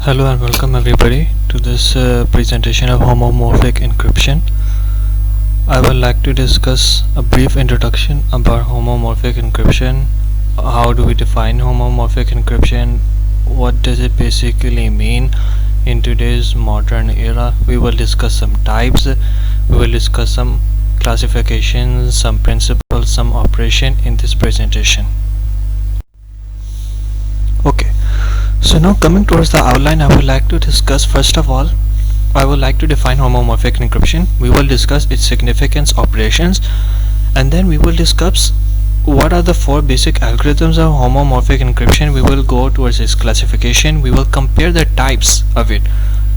Hello and welcome everybody to this presentation of homomorphic encryption. I would like to discuss a brief introduction about homomorphic encryption. How do we define homomorphic encryption? What does it basically mean in today's modern era? We will discuss some types, we will discuss some classifications, some principles, some operation in this presentation. Okay. So now coming towards the outline, I would like to discuss, first of all, I would like to define homomorphic encryption. We will discuss its significance, operations, and then we will discuss what are the four basic algorithms of homomorphic encryption. We will go towards its classification. We will compare the types of it.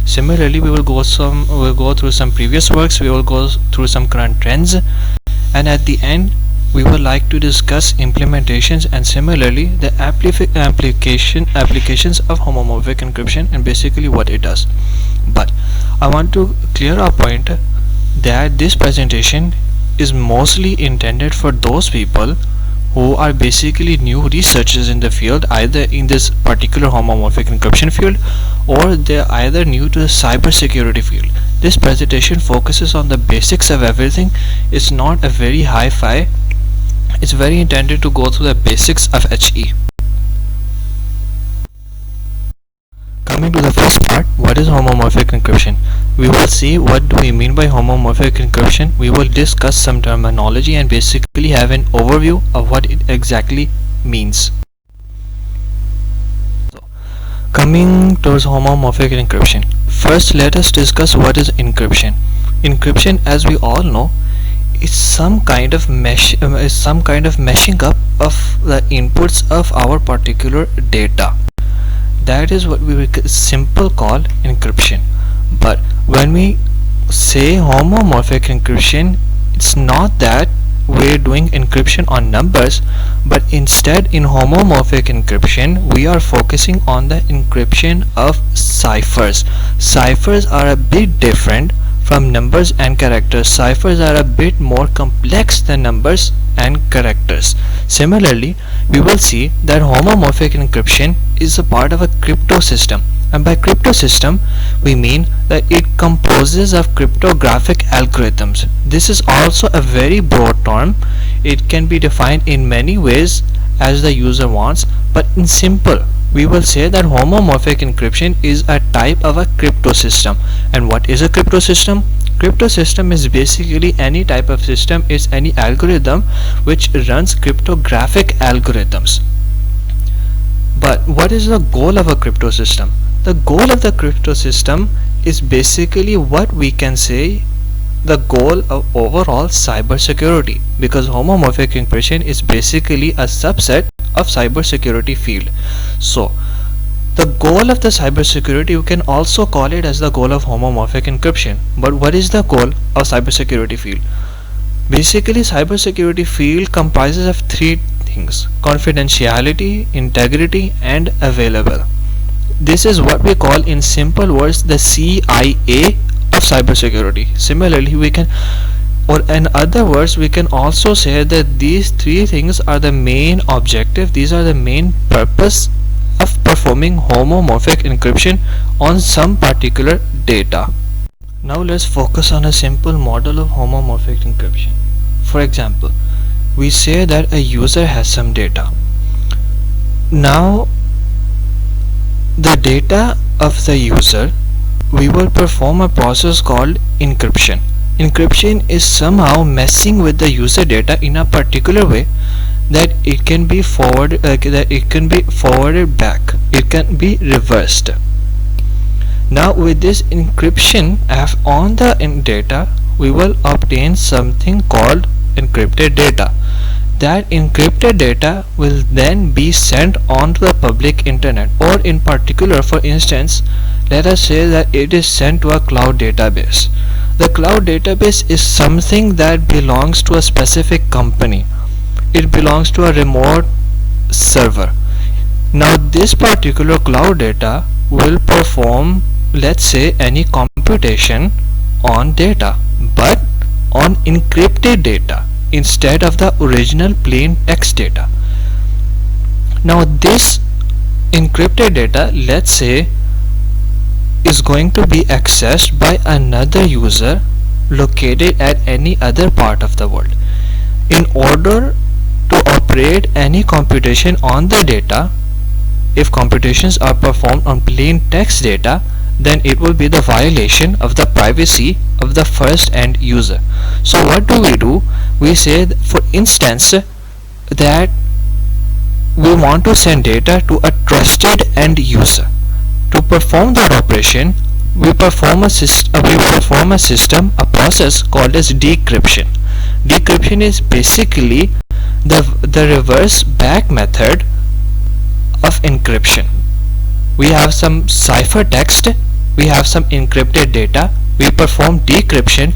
Similarly, we will go through some previous works. We will go through some current trends, and at the end we would like to discuss implementations and similarly the applications of homomorphic encryption and basically what it does. But I want to clear a point that this presentation is mostly intended for those people who are basically new researchers in the field, either in this particular homomorphic encryption field or they're either new to the cybersecurity field. This presentation focuses on the basics of everything. It's not a very hi-fi. It's very intended to go through the basics of HE. Coming to the first part, what is homomorphic encryption? We will see what do we mean by homomorphic encryption. We will discuss some terminology and basically have an overview of what it exactly means. So, coming towards homomorphic encryption, first let us discuss what is encryption. Encryption, as we all know, is some kind of meshing up of the inputs of our particular data. That is what we will simple call encryption. But when we say homomorphic encryption, it's not that we're doing encryption on numbers, but instead in homomorphic encryption we are focusing on the encryption of ciphers. Ciphers are a bit different from numbers and characters. Ciphers are a bit more complex than numbers and characters. Similarly, we will see that homomorphic encryption is a part of a crypto system, and by crypto system we mean that it composes of cryptographic algorithms. This is also a very broad term. It can be defined in many ways as the user wants, but in simple we will say that homomorphic encryption is a type of a crypto system. And what is a crypto system? Crypto system is basically any type of system, is any algorithm which runs cryptographic algorithms. But what is the goal of a crypto system? The goal of the crypto system is basically what we can say the goal of overall cybersecurity, because homomorphic encryption is basically a subset of cybersecurity field. So the goal of the cybersecurity, you can also call it as the goal of homomorphic encryption. But what is the goal of cybersecurity field? Basically, cybersecurity field comprises of three things: confidentiality, integrity, and available. This is what we call in simple words the CIA of cybersecurity. Similarly, we can, or in other words, we can also say that these three things are the main objective, these are the main purpose of performing homomorphic encryption on some particular data. Now let's focus on a simple model of homomorphic encryption. For example, we say that a user has some data. Now the data of the user, we will perform a process called encryption. Encryption is somehow messing with the user data in a particular way that it can be forwarded back, it can be reversed. Now with this encryption on the data, we will obtain something called encrypted data. That encrypted data will then be sent on to the public internet, or in particular, for instance, let us say that it is sent to a cloud database. The cloud database is something that belongs to a specific company. It belongs to a remote server. Now this particular cloud data will perform, let's say, any computation on data, but on encrypted data instead of the original plain text data. Now this encrypted data, let's say is going to be accessed by another user located at any other part of the world. In order to operate any computation on the data, if computations are performed on plain text data, then it will be the violation of the privacy of the first end user. So what do? We say, for instance, that we want to send data to a trusted end user. To perform that operation, we perform a process called as decryption. Decryption is basically the reverse back method of encryption. We have some ciphertext, we have some encrypted data, we perform decryption.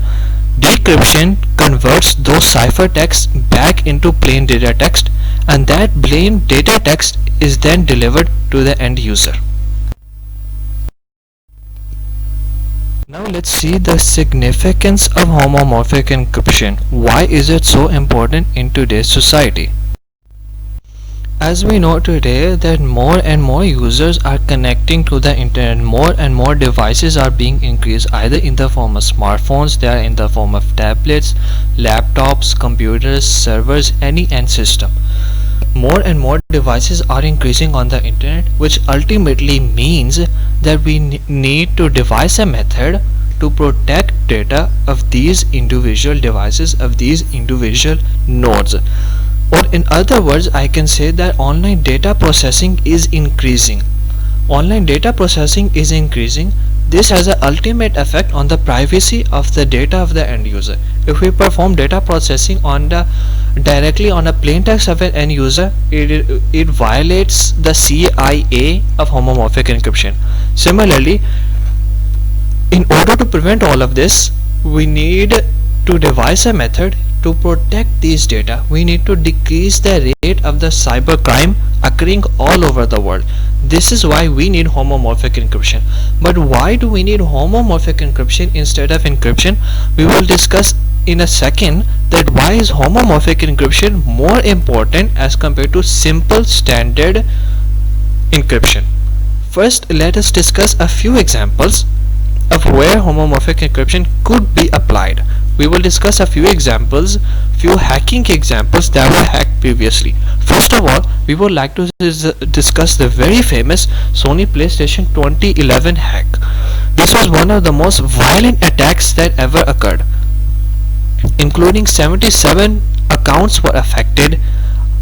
Decryption converts those ciphertexts back into plain data text, and that plain data text is then delivered to the end user. Now let's see the significance of homomorphic encryption. Why is it so important in today's society? As we know today that more and more users are connecting to the internet, more and more devices are being increased, either in the form of smartphones, they are in the form of tablets, laptops, computers, servers, any end system. More and more devices are increasing on the internet, which ultimately means that we need to devise a method to protect data of these individual devices, of these individual nodes. Or in other words, I can say that online data processing is increasing. Online data processing is increasing. This has an ultimate effect on the privacy of the data of the end user. If we perform data processing directly on a plain text of an end user, it violates the CIA of homomorphic encryption. Similarly, in order to prevent all of this, we need to devise a method to protect these data. We need to decrease the rate of the cybercrime occurring all over the world. This is why we need homomorphic encryption. But why do we need homomorphic encryption instead of encryption? We will discuss in a second that why is homomorphic encryption more important as compared to simple standard encryption. First, let us discuss a few examples of where homomorphic encryption could be applied. We will discuss a few examples, few hacking examples that were hacked previously. First of all, we would like to discuss the very famous Sony PlayStation 2011 hack. This was one of the most violent attacks that ever occurred. Including 77 accounts were affected,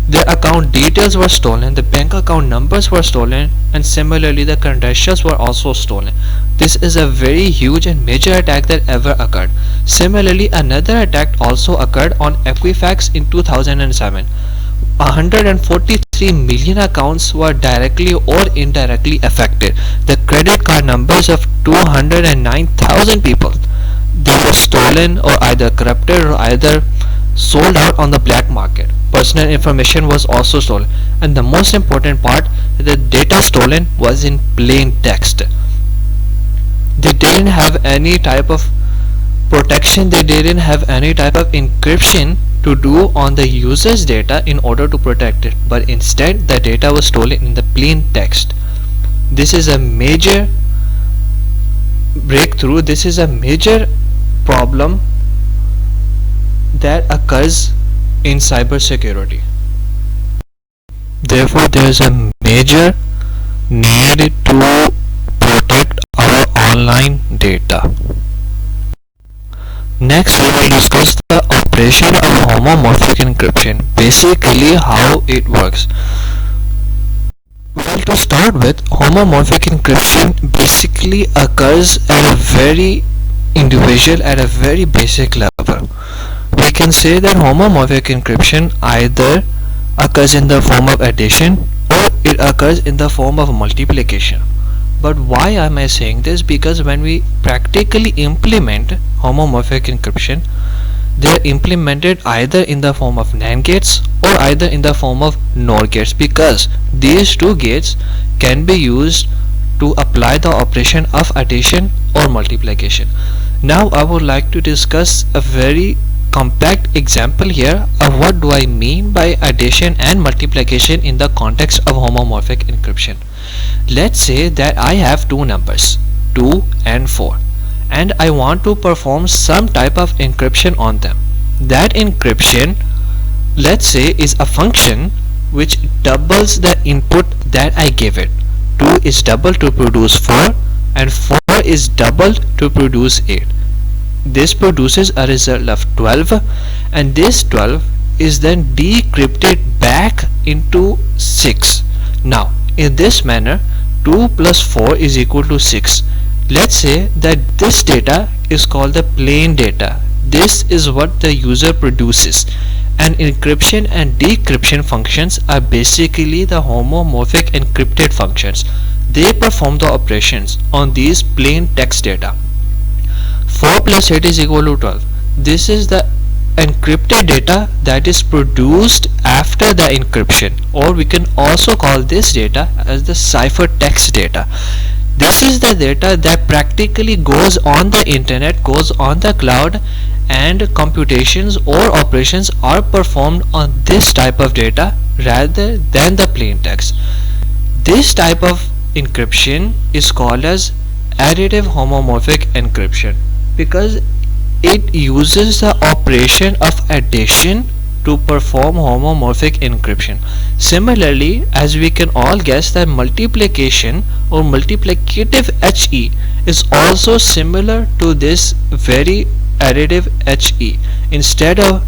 their account details were stolen, the bank account numbers were stolen, and similarly the credentials were also stolen. This is a very huge and major attack that ever occurred. Similarly, another attack also occurred on Equifax in 2007. 143 million accounts were directly or indirectly affected. The credit card numbers of 209,000 people, they were stolen or either corrupted or either sold out on the black market. Personal information was also stolen, and the most important part, the data stolen was in plain text. They didn't have any type of protection, they didn't have any type of encryption to do on the user's data in order to protect it, but instead the data was stolen in the plain text. This is a major breakthrough, this is a major problem that occurs in cybersecurity. Therefore, there is a major need to protect our online data. Next, we will discuss the operation of homomorphic encryption, basically how it works. Well, to start with, homomorphic encryption basically occurs at a very individual, at a very basic level. We can say that homomorphic encryption either occurs in the form of addition or it occurs in the form of multiplication. But why am I saying this? Because when we practically implement homomorphic encryption, they are implemented either in the form of NAND gates or either in the form of NOR gates, because these two gates can be used to apply the operation of addition or multiplication. Now I would like to discuss a very compact example here of what do I mean by addition and multiplication in the context of homomorphic encryption. Let's say that I have two numbers. 2 and 4, and I want to perform some type of encryption on them. That encryption, let's say, is a function which doubles the input that I give it. 2 is doubled to produce 4 and 4 is doubled to produce 8. This produces a result of 12, and this 12 is then decrypted back into 6. Now in this manner 2 plus 4 is equal to 6. Let's say that this data is called the plain data. This is what the user produces, and encryption and decryption functions are basically the homomorphic encrypted functions. They perform the operations on these plain text data. 4 plus 8 is equal to 12. This is the encrypted data that is produced after the encryption, or we can also call this data as the ciphertext data. This is the data that practically goes on the internet, goes on the cloud, and computations or operations are performed on this type of data rather than the plain text. This type of encryption is called as additive homomorphic encryption because it uses the operation of addition to perform homomorphic encryption. Similarly, as we can all guess that multiplication or multiplicative HE is also similar to this very additive HE. Instead of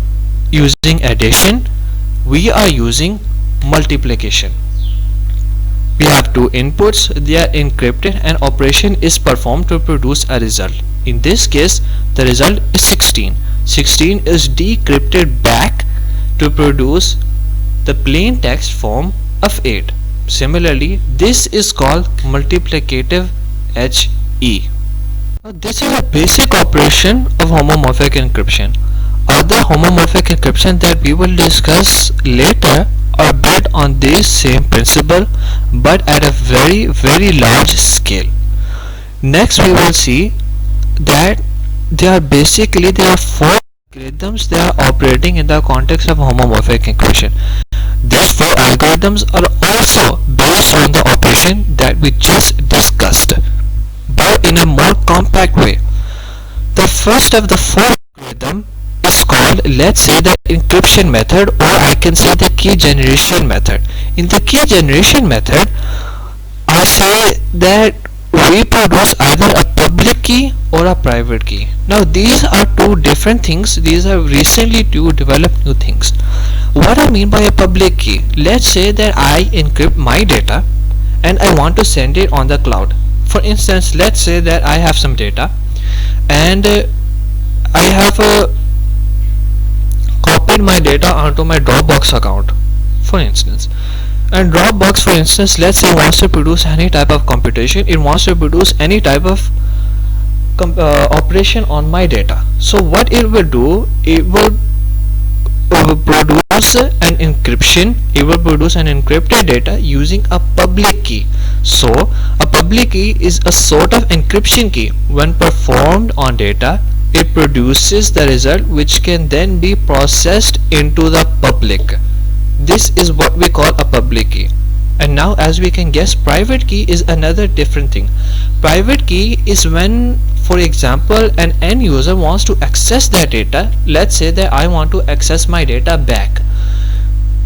using addition, we are using multiplication. We have two inputs, they are encrypted, and operation is performed to produce a result. In this case, the result is 16. 16 is decrypted back to produce the plain text form of 8. Similarly, this is called multiplicative HE. Now, this is a basic operation of homomorphic encryption. Other homomorphic encryption that we will discuss later are built on this same principle but at a very large scale. Next we will see that there are 4 algorithms that are operating in the context of homomorphic encryption. These 4 algorithms are also based on the operation that we just discussed, but in a more compact way. The first of the 4 algorithms is called, let's say, the encryption method, or I can say the key generation method. In the key generation method, I say that we produce either a public key or a private key. Now these are two different things. These are recently two developed new things. What I mean by a public key, let's say that I encrypt my data and I want to send it on the cloud. For instance, let's say that I have some data and I have copied my data onto my Dropbox account, for instance. And Dropbox, for instance, let's say wants to produce any type of computation, it wants to produce any type of operation on my data. So what it will do, it will produce an encryption, it will produce an encrypted data using a public key. So a public key is a sort of encryption key. When performed on data, it produces the result which can then be processed into the public. This is what we call a public key. And now, as we can guess, private key is another different thing. Private key is when, for example, an end user wants to access their data. Let's say that I want to access my data back.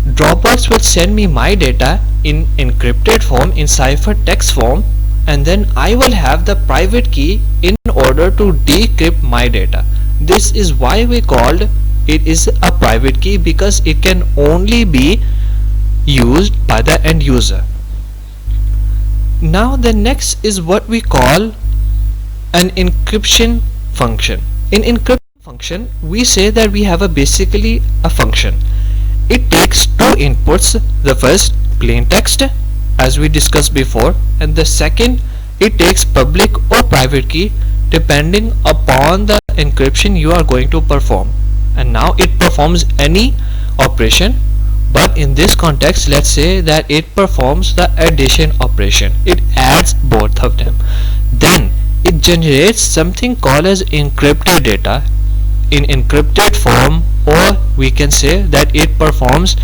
Dropbox will send me my data in encrypted form, in ciphertext form, and then I will have the private key in order to decrypt my data. This is why we called it is a private key, because it can only be used by the end user. Now the next is what we call an encryption function. In encryption function, we say that we have basically a function. It takes two inputs, the first plain text as we discussed before, and the second it takes public or private key depending upon the encryption you are going to perform. And now it performs any operation, but in this context, let's say that it performs the addition operation. It adds both of them. Then it generates something called as encrypted data in encrypted form, or we can say that it performs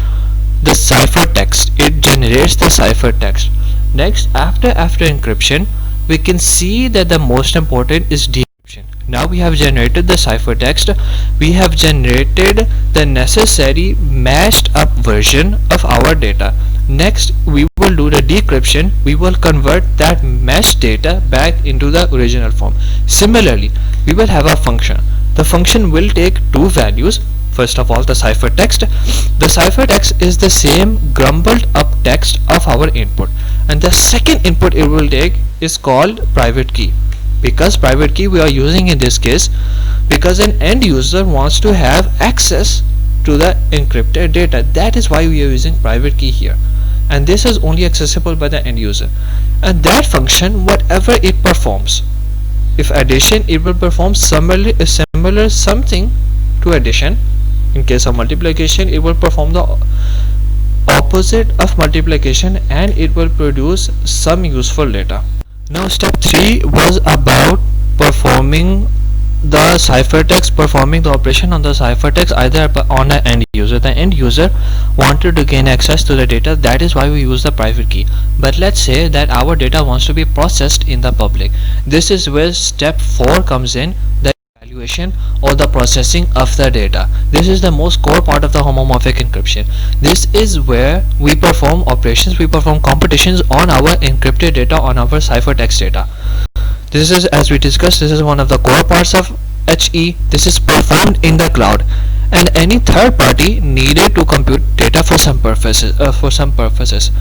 the ciphertext. It generates the ciphertext. Next, after encryption, we can see that the most important is decryption. Now we have generated the ciphertext, we have generated the necessary mashed up version of our data. Next we will do the decryption, we will convert that meshed data back into the original form. Similarly, we will have a function. The function will take two values. First of all, the ciphertext. The ciphertext is the same grumbled up text of our input, and the second input it will take is called private key. Because private key we are using in this case because an end user wants to have access to the encrypted data. That is why we are using private key here, and this is only accessible by the end user. And that function, whatever it performs, if addition, it will perform similar something to addition. In case of multiplication, it will perform the opposite of multiplication, and it will produce some useful data. Now step 3 was about performing the ciphertext, performing the operation on the ciphertext either on an end user. The end user wanted to gain access to the data, that is why we use the private key. But let's say that our data wants to be processed in the public. This is where step 4 comes in, the evaluation or the processing of the data. This is the most core part of the homomorphic encryption. This is where we perform operations, we perform computations on our encrypted data, on our ciphertext data. This is, as we discussed, this is one of the core parts of HE. This is performed in the cloud, and any third party needed to compute data for some purposes.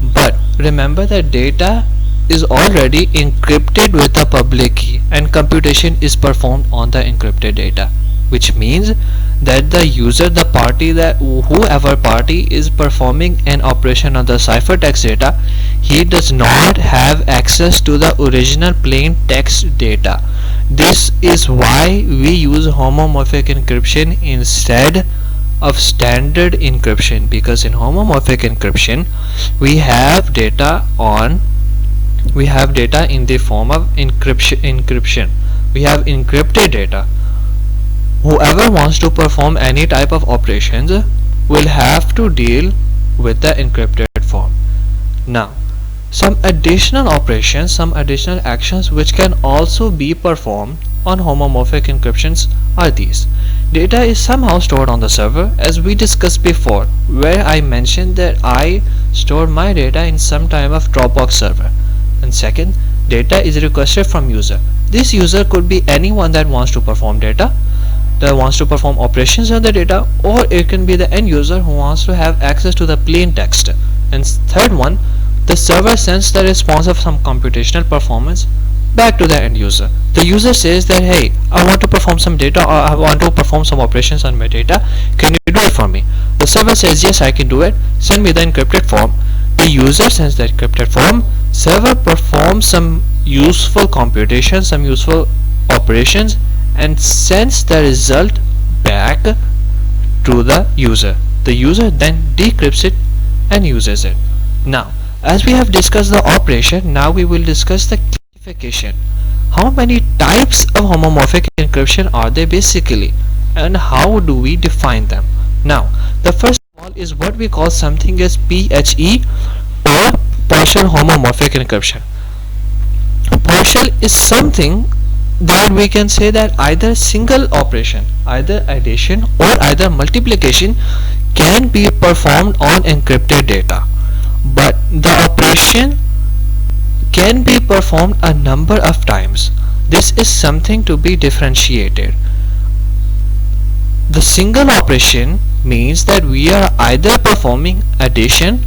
But remember that data is already encrypted with the public key, and computation is performed on the encrypted data, which means that the user, the party, that whoever party is performing an operation on the ciphertext data, he does not have access to the original plain text data. This is why we use homomorphic encryption instead of standard encryption, because in homomorphic encryption we have data in the form of encryption. We have encrypted data. Whoever wants to perform any type of operations will have to deal with the encrypted form. Now, some additional operations, some additional actions which can also be performed on homomorphic encryptions are these. Data is somehow stored on the server, as we discussed before, where I mentioned that I store my data in some type of Dropbox server. And second, data is requested from user. This user could be anyone that wants to perform data, that wants to perform operations on the data, or it can be the end user who wants to have access to the plain text. And third one, the server sends the response of some computational performance back to the end user. The user says that, hey, I want to perform some data, or I want to perform some operations on my data, can you do it for me? The server says, yes, I can do it, send me the encrypted form. The user sends the encrypted form, server performs some useful computation, some useful operations, and sends the result back to the user. The user then decrypts it and uses it. Now, as we have discussed the operation, now we will discuss the classification. How many types of homomorphic encryption are there basically, and how do we define them? Now, the first one is what we call something as PHE, or partial homomorphic encryption. Partial is something that we can say that either single operation, either addition or either multiplication, can be performed on encrypted data, but the operation can be performed a number of times. This is something to be differentiated. The single operation means that we are either performing addition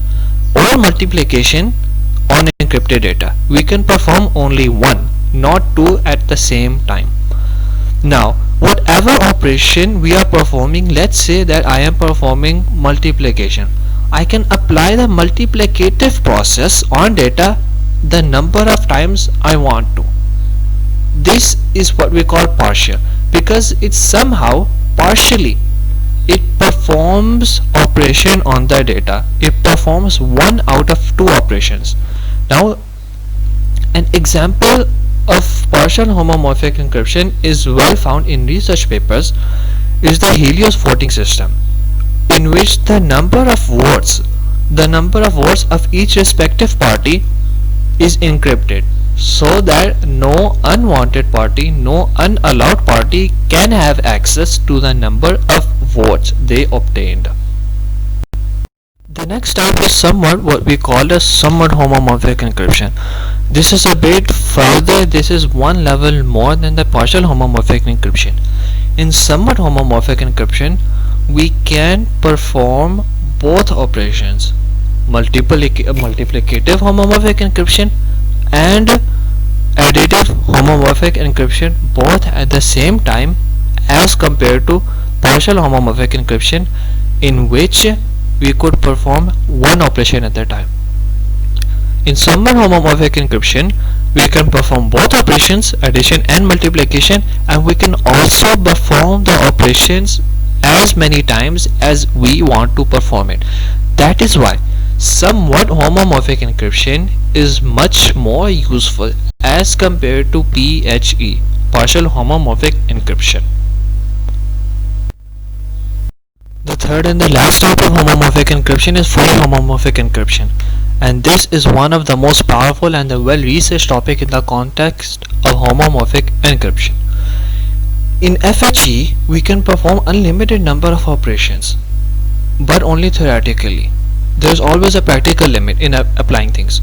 or multiplication on encrypted data. We can perform only one, not two at the same time. Now, whatever operation we are performing, let's say that I am performing multiplication, I can apply the multiplicative process on data the number of times I want to. This is what we call partial, because it's somehow partially, it performs operation on the data. It performs one out of two operations. Now, an example of partial homomorphic encryption is well found in research papers is the Helios voting system, in which the number of votes of each respective party is encrypted. so that no unwanted party, no unallowed party can have access to the number of votes they obtained. The next type is somewhat what we call as somewhat homomorphic encryption. This is a bit further, this is one level more than the partial homomorphic encryption. In somewhat homomorphic encryption, we can perform both operations, multiplicative homomorphic encryption and additive homomorphic encryption, both at the same time, as compared to partial homomorphic encryption, in which we could perform one operation at a time. In somewhat homomorphic encryption, we can perform both operations, addition and multiplication, and we can also perform the operations as many times as we want to perform it. That is why somewhat homomorphic encryption is much more useful as compared to PHE, partial homomorphic encryption. The third and the last type of homomorphic encryption is fully homomorphic encryption, and this is one of the most powerful and the well-researched topic in the context of homomorphic encryption. In FHE, we can perform unlimited number of operations, but only theoretically. There is always a practical limit in applying things.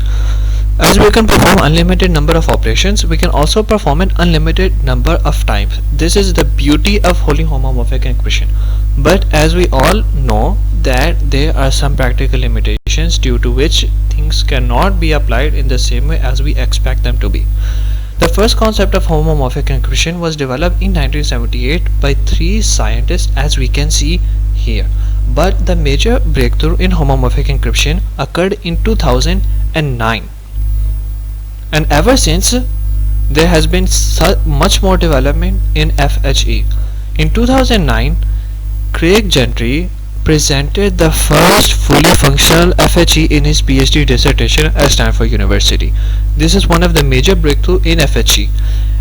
As we can perform unlimited number of operations, we can also perform an unlimited number of times. This is the beauty of fully homomorphic encryption. But as we all know that there are some practical limitations due to which things cannot be applied in the same way as we expect them to be. The first concept of homomorphic encryption was developed in 1978 by 3 scientists, as we can see here. But the major breakthrough in homomorphic encryption occurred in 2009. And ever since, there has been much more development in FHE. In 2009, Gentry presented the first fully functional FHE in his PhD dissertation at Stanford University. This is one of the major breakthroughs in FHE,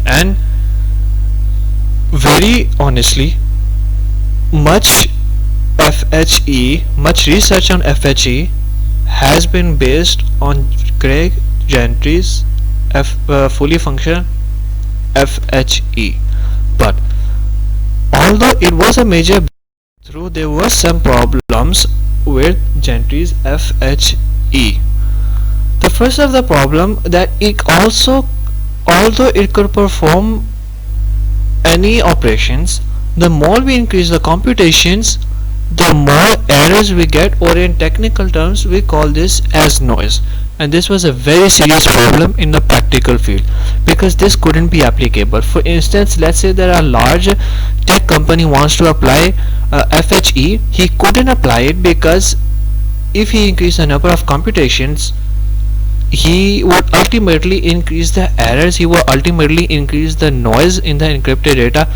and very honestly, much research on FHE has been based on Gentry's fully functional FHE. But although it was a major breakthrough, there were some problems with Gentry's FHE. The first of the problem that although it could perform any operations, the more we increase the computations, the more errors we get, or in technical terms we call this as noise. And this was a very serious problem in the practical field, because this couldn't be applicable. For instance, let's say that a large tech company wants to apply FHE. He couldn't apply it because if he increased the number of computations, he would ultimately increase the errors, he would ultimately increase the noise in the encrypted data,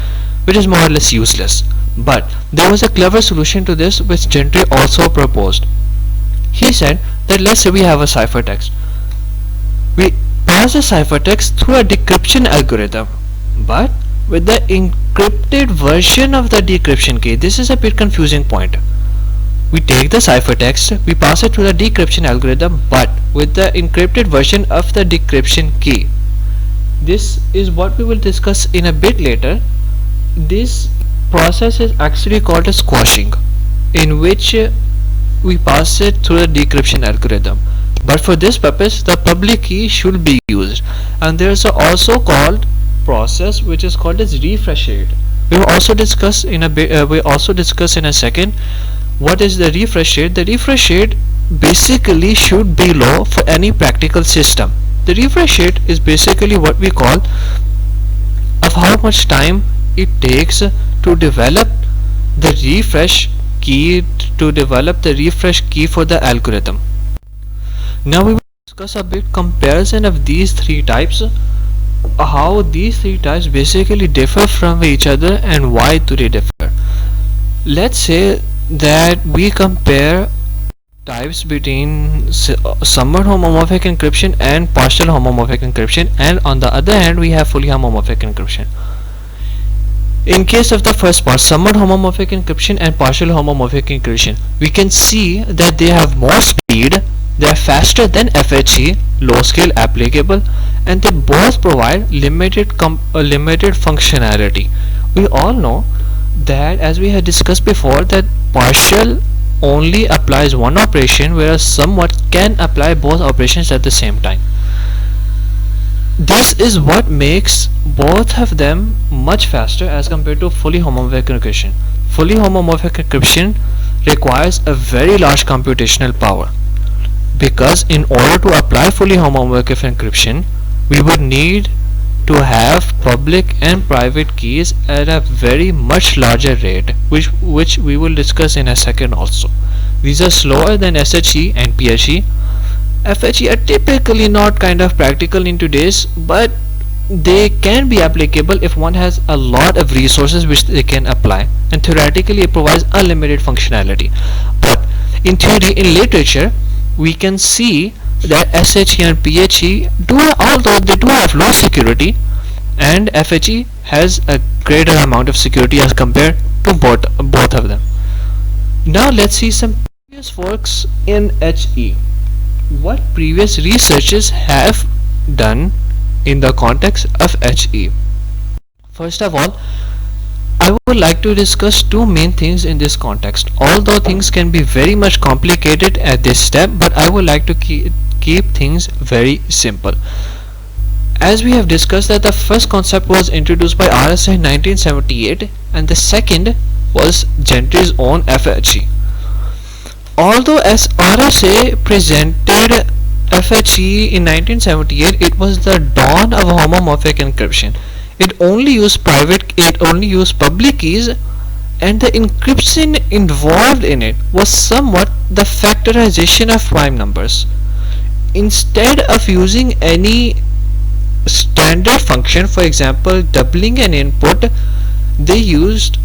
which is more or less useless. But there was a clever solution to this which Gentry also proposed. He said that let's say we have a ciphertext. We pass the ciphertext through a decryption algorithm, but with the encrypted version of the decryption key. This is a bit confusing point. We take the ciphertext, we pass it through the decryption algorithm, but with the encrypted version of the decryption key. This is what we will discuss in a bit later. This process is actually called as squashing, in which we pass it through the decryption algorithm. But for this purpose, the public key should be used. And there is also called process which is called as refresh rate. We will also discuss in a bit. We also discuss in a second what is the refresh rate. The refresh rate basically should be low for any practical system. The refresh rate is basically what we call of how much time it takes to develop the refresh key for the algorithm. Now we will discuss a bit comparison of these 3 types, how these 3 types basically differ from each other and why do they differ. Let's say that we compare types between somewhat homomorphic encryption and partial homomorphic encryption, and on the other hand we have fully homomorphic encryption. In case of the first part, somewhat homomorphic encryption and partial homomorphic encryption, we can see that they have more speed, They are faster than FHE, low scale applicable, and they both provide limited functionality. We all know that, as we had discussed before, that partial only applies one operation, whereas somewhat can apply both operations at the same time. This is what makes both of them much faster as compared to fully homomorphic encryption. Fully homomorphic encryption requires a very large computational power, because in order to apply fully homomorphic encryption, we would need to have public and private keys at a very much larger rate, which we will discuss in a second also. These are slower than SHE and PHE. FHE are typically not kind of practical in today's, but they can be applicable if one has a lot of resources which they can apply, and theoretically it provides unlimited functionality. But in theory, in literature, we can see that SHE and PHE although they do have low security, and FHE has a greater amount of security as compared to both of them. Now let's see some previous works in HE. What previous researchers have done in the context of HE. First of all, I would like to discuss two main things in this context. Although things can be very much complicated at this step, but I would like to keep things very simple. As we have discussed, that the first concept was introduced by RSA in 1978, and the second was Gentry's own FHE. Although as RSA presented FHE in 1978, it was the dawn of homomorphic encryption. It only used public keys, and the encryption involved in it was somewhat the factorization of prime numbers. Instead of using any standard function, for example doubling an input, they used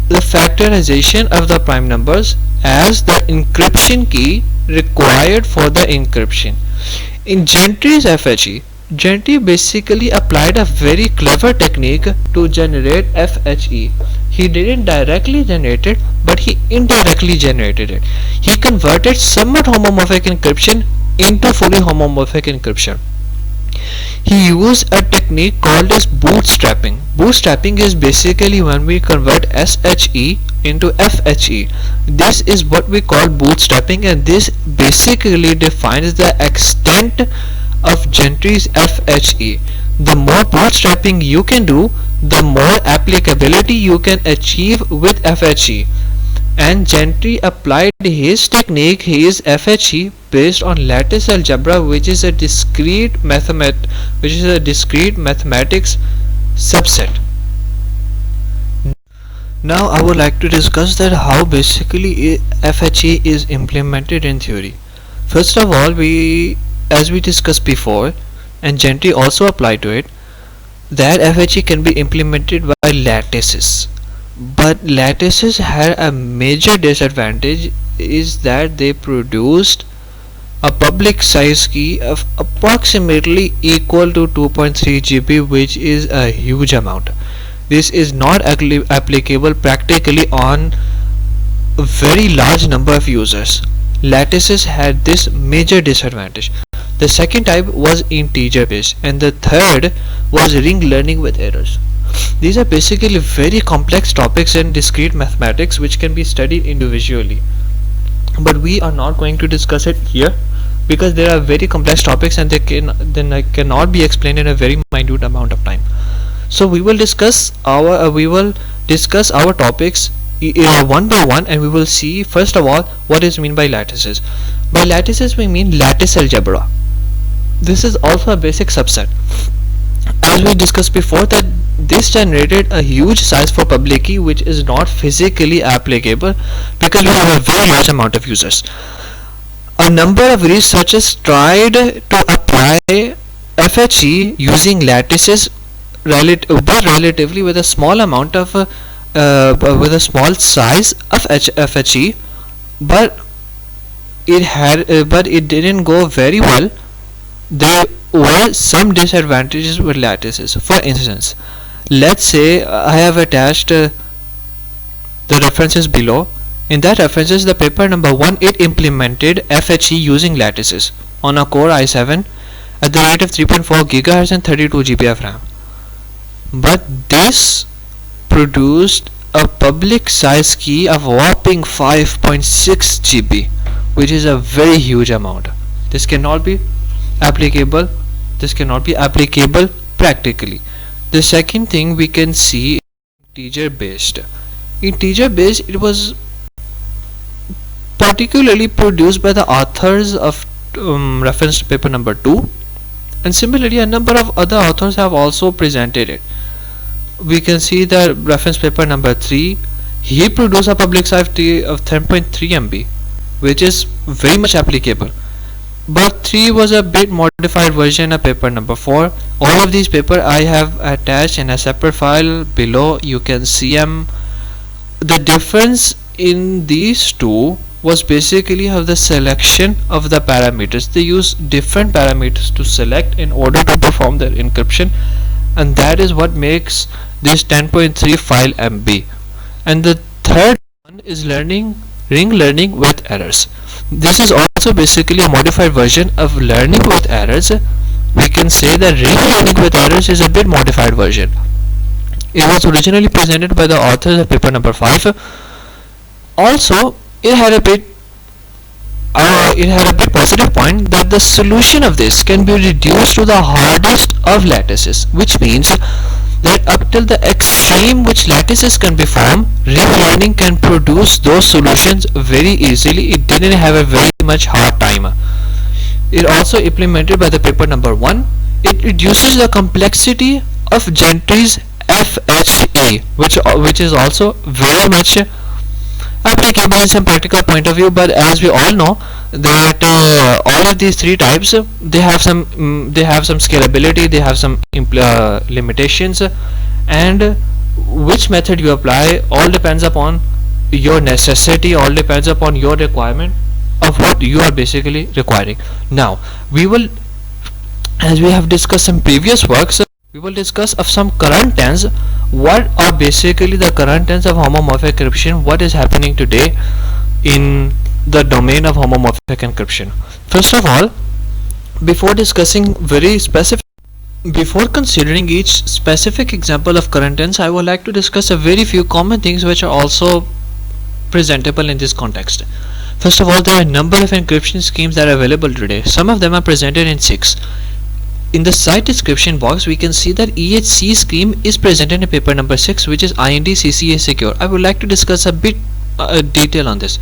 the factorization of the prime numbers as the encryption key required for the encryption. In Gentry's FHE, Gentry basically applied a very clever technique to generate FHE. He didn't directly generate it, but he indirectly generated it. He converted somewhat homomorphic encryption into fully homomorphic encryption. He used a technique called as bootstrapping. Bootstrapping is basically when we convert SHE into FHE. This is what we call bootstrapping, and this basically defines the extent of Gentry's FHE. The more bootstrapping you can do, the more applicability you can achieve with FHE. And Gentry applied his technique, his FHE, based on lattice algebra, which is a discrete mathematics subset. Now I would like to discuss that how basically FHE is implemented in theory. First of all, as we discussed before, and Gentry also applied to it, that FHE can be implemented by lattices. But lattices had a major disadvantage, is that they produced a public size key of approximately equal to 2.3 GB, which is a huge amount. This is not applicable practically on a very large number of users. Lattices had this major disadvantage. The second type was integer based, and the third was ring learning with errors. These are basically very complex topics in discrete mathematics which can be studied individually, but we are not going to discuss it here because there are very complex topics and they cannot be explained in a very minute amount of time. So we will discuss our topics one by one, and we will see first of all what is meant by lattices. By lattices we mean lattice algebra. This is also a basic subset. As we discussed before, that this generated a huge size for public key, which is not physically applicable because we have a very large amount of users. A number of researchers tried to apply FHE using lattices, relatively with a small amount of with a small size of FHE, but it didn't go very well. There were some disadvantages with lattices. For instance, let's say I have attached the references below. In that references the paper number 1, it implemented FHE using lattices on a Core i7 at the rate of 3.4 GHz and 32 GB of RAM. But this produced a public size key of whopping 5.6 GB, which is a very huge amount. This cannot be applicable practically. The second thing we can see is integer based. Integer based, it was particularly produced by the authors of reference to paper number 2, and similarly a number of other authors have also presented it. We can see the reference paper number 3, he produced a public size key of 10.3 MB, which is very much applicable. But 3 was a bit modified version of paper number 4. All of these papers I have attached in a separate file below. You can see them. The difference in these two was basically of the selection of the parameters. They use different parameters to select in order to perform their encryption, and that is what makes this 10.3 file MB. And the third one is ring learning with errors. This is also basically a modified version of learning with errors. We can say that ring learning with errors is a bit modified version. It was originally presented by the authors of paper number 5. Also, it had a bit positive point that the solution of this can be reduced to the hardest of lattices, which means that up till the extreme which lattices can be formed, ring learning can produce those solutions very easily. It didn't have a very much hard time. It also implemented by the paper number 1. It reduces the complexity of Gentry's FHE, which is also very much applicable in some practical point of view. But as we all know that all of these three types, they have some scalability, they have some limitations, and which method you apply all depends upon your necessity, all depends upon your requirement of what you are basically requiring. Now we will, as we have discussed some previous works, we will discuss of some current tense. What are basically the current tense of homomorphic encryption? What is happening today in the domain of homomorphic encryption? First of all, before considering each specific example of current tense, I would like to discuss a very few common things which are also presentable in this context. First of all, there are a number of encryption schemes that are available today. Some of them are presented in 6. In the site description box, we can see that EHC scheme is presented in paper number 6, which is IND-CCA secure. I would like to discuss a bit detail on this.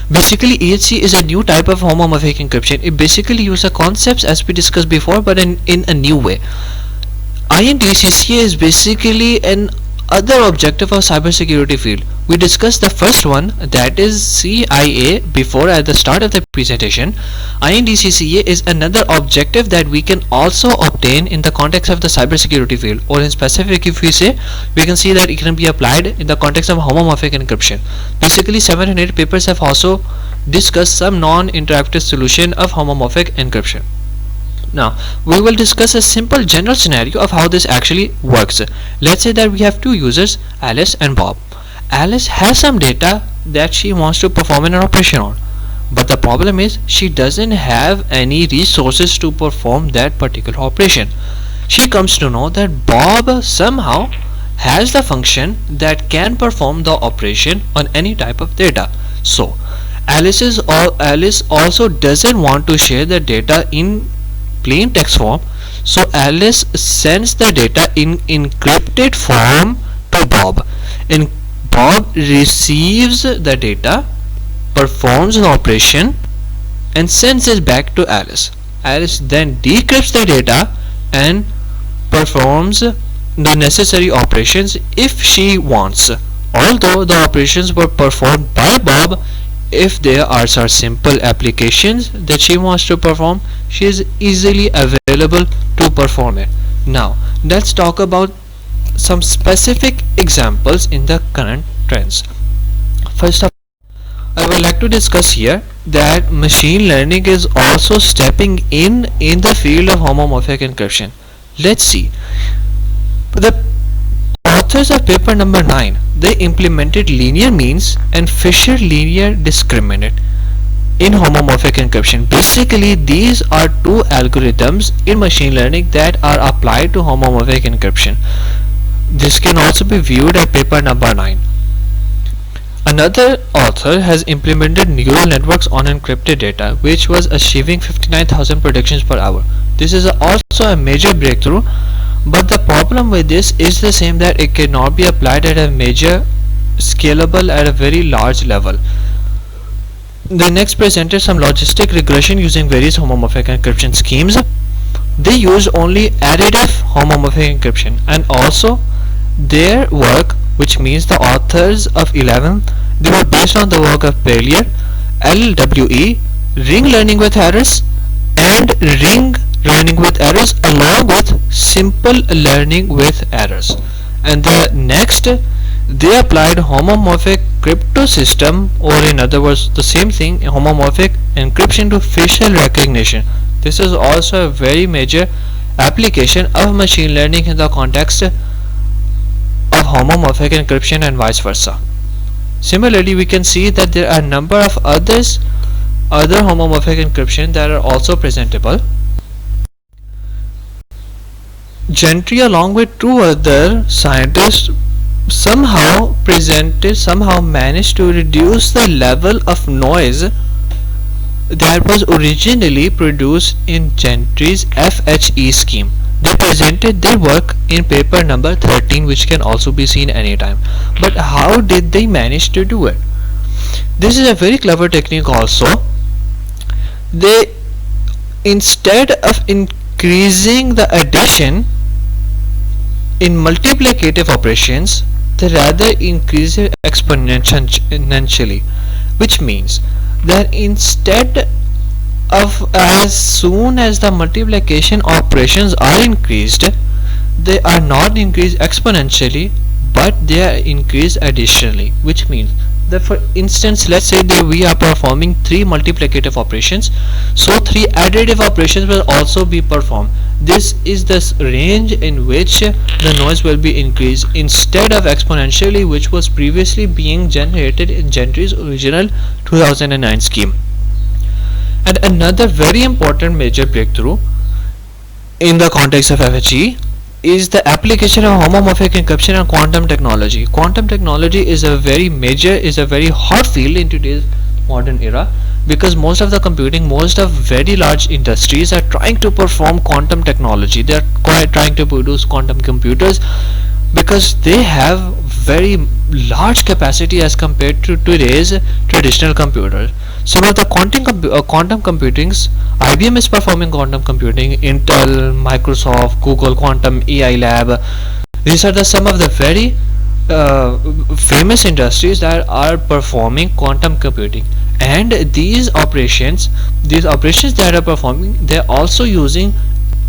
Basically, EHC is a new type of homomorphic encryption. It basically uses the concepts as we discussed before, but in a new way. IND-CCA is basically an other objective of cybersecurity field. We discussed the first one, that is CIA, before at the start of the presentation. IND-CCA is another objective that we can also obtain in the context of the cybersecurity field, or in specific, if we say, we can see that it can be applied in the context of homomorphic encryption. Basically, 7 and 8 papers have also discussed some non-interactive solution of homomorphic encryption. Now we will discuss a simple general scenario of how this actually works. Let's say that we have two users, Alice and Bob. Alice has some data that she wants to perform an operation on, but the problem is she doesn't have any resources to perform that particular operation. She comes to know that Bob somehow has the function that can perform the operation on any type of data. So Alice also doesn't want to share the data in plain text form, so Alice sends the data in encrypted form to Bob, and Bob receives the data, performs an operation, and sends it back to Alice. Alice then decrypts the data and performs the necessary operations if she wants. Although the operations were performed by Bob, if there are some simple applications that she wants to perform, she is easily available to perform it. Now let's talk about some specific examples in the current trends. First of all, I would like to discuss here that machine learning is also stepping in the field of homomorphic encryption. Let's see. The author authors of paper number 9, they implemented linear means and Fisher linear discriminant in homomorphic encryption. Basically, these are two algorithms in machine learning that are applied to homomorphic encryption. This can also be viewed at paper number 9. Another author has implemented neural networks on encrypted data, which was achieving 59,000 predictions per hour. This is also a major breakthrough, but the problem with this is the same, that it cannot be applied at a major scalable at a very large level. They next presented some logistic regression using various homomorphic encryption schemes. They used only additive homomorphic encryption, and also their work, which means the authors of 11, they were based on the work of Perlier, LWE, ring learning with errors, and ring learning with errors along with simple learning with errors. And the next, they applied homomorphic crypto system, or in other words the same thing, homomorphic encryption, to facial recognition. This is also a very major application of machine learning in the context of homomorphic encryption and vice versa. Similarly, we can see that there are a number of other homomorphic encryption that are also presentable. Gentry along with two other scientists somehow managed to reduce the level of noise that was originally produced in Gentry's FHE scheme. They presented their work in paper number 13, which can also be seen anytime. But how did they manage to do it? This is a very clever technique also. They, instead of increasing the addition in multiplicative operations, they rather increase it exponentially, which means that instead of, as soon as the multiplication operations are increased, they are not increased exponentially, but they are increased additionally, which means that, for instance, let's say that we are performing 3 multiplicative operations, so 3 additive operations will also be performed. This is the range in which the noise will be increased instead of exponentially, which was previously being generated in Gentry's original 2009 scheme. And another very important major breakthrough in the context of FHE is the application of homomorphic encryption and quantum technology. Quantum technology is a very hot field in today's modern era, because most of very large industries are trying to perform quantum technology. They are trying to produce quantum computers because they have very large capacity as compared to today's traditional computers. Some of the quantum computings, IBM is performing quantum computing, Intel, Microsoft, Google Quantum, AI Lab. These are some of the very famous industries that are performing quantum computing, and these operations that are performing, they are also using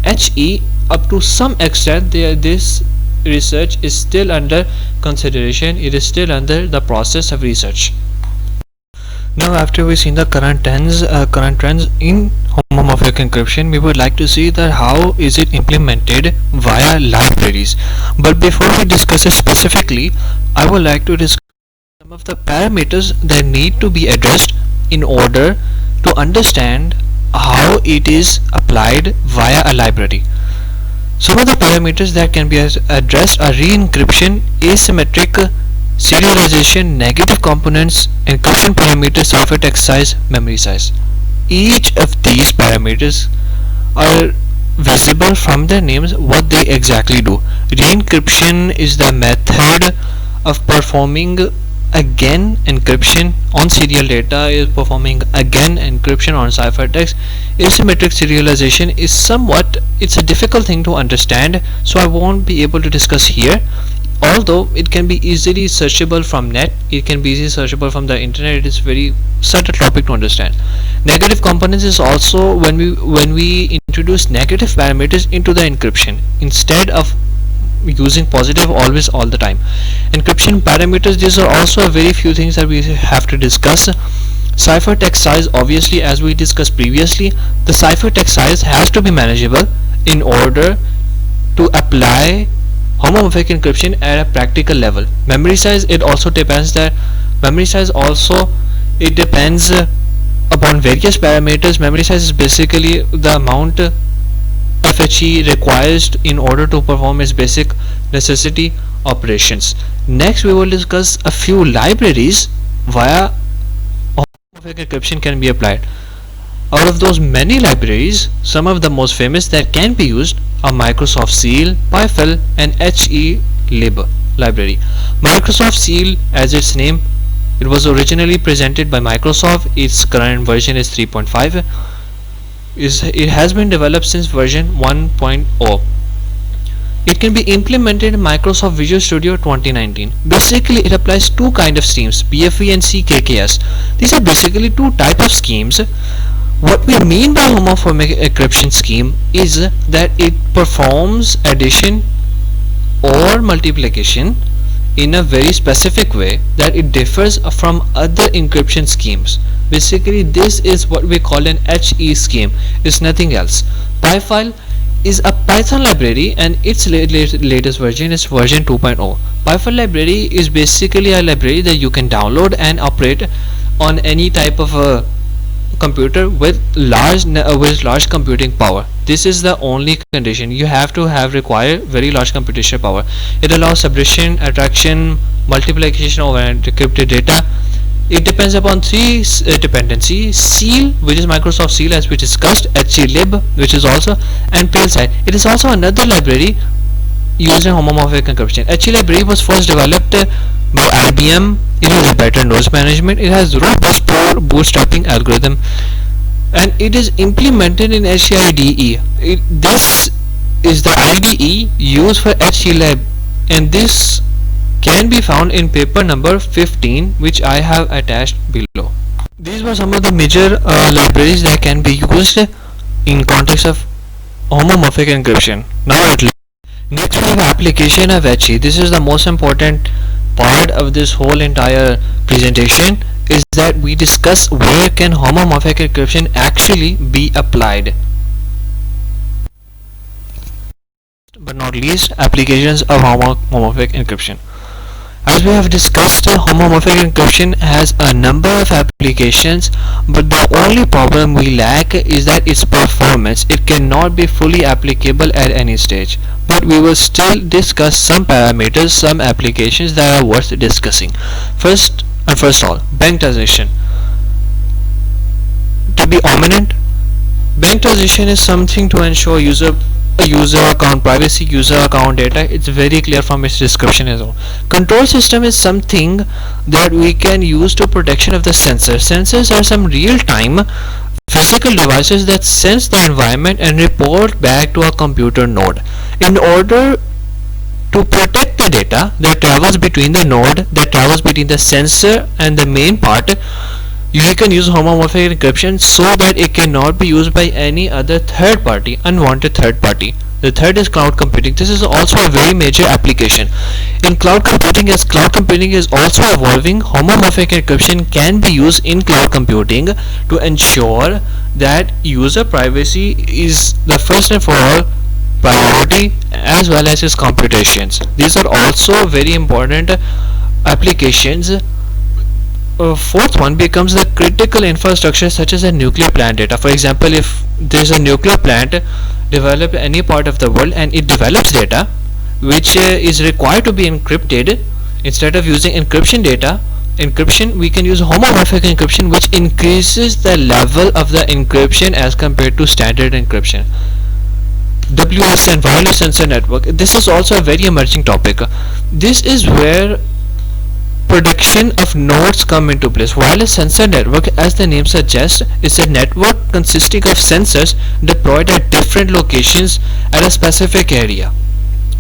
HE up to some extent. This research is still under consideration. It is still under the process of research. Now, after we've seen the current trends in homomorphic encryption, we would like to see that how is it implemented via libraries. But before we discuss it specifically, I would like to discuss some of the parameters that need to be addressed in order to understand how it is applied via a library. Some of the parameters that can be addressed are re-encryption, asymmetric serialization, negative components, encryption parameters, ciphertext size, memory size. Each of these parameters are visible from their names what they exactly do. Re-encryption is the method of performing again encryption on serial data, is performing again encryption on ciphertext. Asymmetric serialization is it's a difficult thing to understand, so I won't be able to discuss here. Although it can be easily searchable from net, it can be easily searchable from the internet, it is very subtle topic to understand. Negative components is also when we introduce negative parameters into the encryption instead of using positive always all the time. Encryption parameters, these are also a very few things that we have to discuss. Ciphertext size, obviously, as we discussed previously, the ciphertext size has to be manageable in order to apply homomorphic encryption at a practical level. Memory size, it also depends that memory size also it depends upon various parameters. Memory size is basically the amount FHE requires in order to perform its basic necessity operations. Next we will discuss a few libraries via homomorphic encryption can be applied. Out of those many libraries, some of the most famous that can be used are Microsoft Seal, PyFil and HElib library. Microsoft Seal, as its name, it was originally presented by Microsoft. Its current version is 3.5. It has been developed since version 1.0. It can be implemented in Microsoft Visual Studio 2019. Basically, it applies two kind of schemes, BFE and CKKS. These are basically two type of schemes. What we mean by homomorphic encryption scheme is that it performs addition or multiplication in a very specific way that it differs from other encryption schemes. Basically, this is what we call an HE scheme. It's nothing else. PyFile is a Python library and its latest version is version 2.0. PyFile library is basically a library that you can download and operate on any type of a computer with large computing power. This is the only condition. You have to require very large computational power. It allows subtraction, attraction, multiplication over encrypted data. It depends upon three dependencies: Seal, which is Microsoft Seal as we discussed, HElib, which is also, and PailSide. It is also another library used in homomorphic encryption. HElib was first developed by IBM. It has a better nodes management. It has robust bootstrapping algorithm, and it is implemented in HEIDE. This is the IDE used for HElib, and this can be found in paper number 15, which I have attached below. These were some of the major libraries that can be used in context of homomorphic encryption. Now next we have application of HE. This is the most important part of this whole entire presentation, is that we discuss where can homomorphic encryption actually be applied. But not least, applications of homomorphic encryption. As we have discussed, homomorphic encryption has a number of applications, but the only problem we lack is that its performance. It cannot be fully applicable at any stage, but we will still discuss some parameters, some applications that are worth discussing. First of all, bank transaction. To be ominent, bank transaction is something to ensure user account privacy, user account data. It's very clear from its description as well. Control system is something that we can use to protection of the sensors. Sensors are some real-time physical devices that sense the environment and report back to a computer node. In order to protect the data that travels between the node, that travels between the sensor and the main part, you can use homomorphic encryption so that it cannot be used by any other third party, unwanted third party. The third is cloud computing. This is also a very major application in cloud computing. As cloud computing is also evolving, homomorphic encryption can be used in cloud computing to ensure that user privacy is the first and for all priority, as well as its computations. These are also very important applications. Fourth one becomes the critical infrastructure, such as a nuclear plant data. For example, if there's a nuclear plant developed in any part of the world and it develops data which is required to be encrypted, instead of using encryption, we can use homomorphic encryption, which increases the level of the encryption as compared to standard encryption. WSN, wireless sensor network. This is also a very emerging topic. This is where protection of nodes come into place. Wireless sensor network, as the name suggests, is a network consisting of sensors deployed at different locations at a specific area.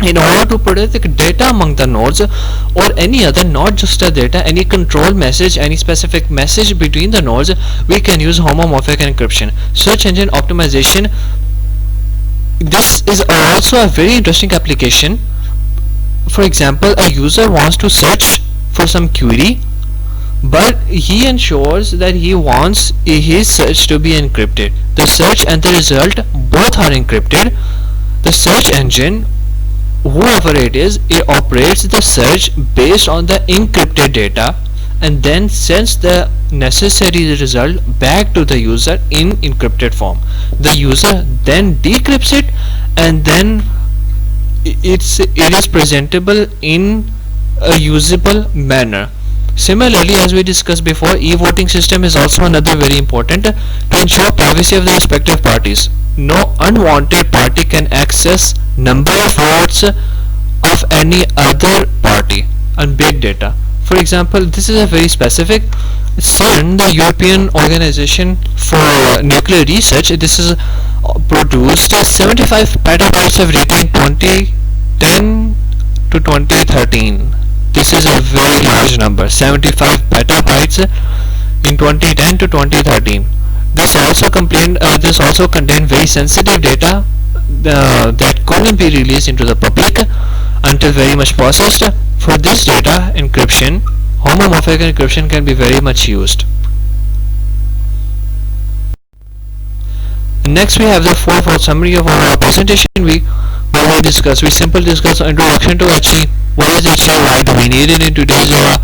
In order to protect the data among the nodes or any other, not just the data, any control message, any specific message between the nodes, we can use homomorphic encryption. Search engine optimization. This is also a very interesting application. For example, a user wants to search for some query, but he ensures that he wants his search to be encrypted. The search and the result both are encrypted. The search engine whoever it is, it operates the search based on the encrypted data and then sends the necessary result back to the user in encrypted form. The user then decrypts it, and then it is presentable in a usable manner. Similarly, as we discussed before, e-voting system is also another very important to ensure privacy of the respective parties. No unwanted party can access number of votes of any other party on big data. For example, this is a very specific CERN, the European Organization for Nuclear Research. This is produced 75 petabytes of data in 2010 to 2013. This is a very large number, 75 petabytes in 2010 to 2013. This also contained very sensitive data that couldn't be released into the public until very much processed. For this data encryption, homomorphic encryption can be very much used. Next, we have the fourfold summary of our presentation. We simply discuss introduction to HE. What is HE? Why do we need it in today's era?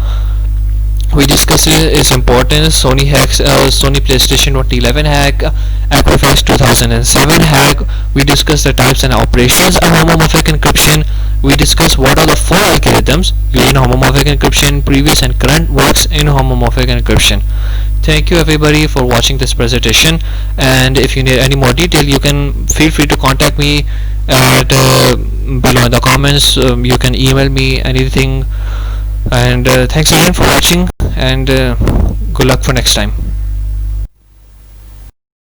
We discussed its importance, Sony PlayStation 2011 hack, Equifax 2007 hack. We discussed the types and operations of homomorphic encryption. We discussed what are the 4 algorithms used in homomorphic encryption, previous and current works in homomorphic encryption. Thank you everybody for watching this presentation, and if you need any more detail, you can feel free to contact me at below in the comments. You can email me anything, and thanks again for watching, and good luck for next time.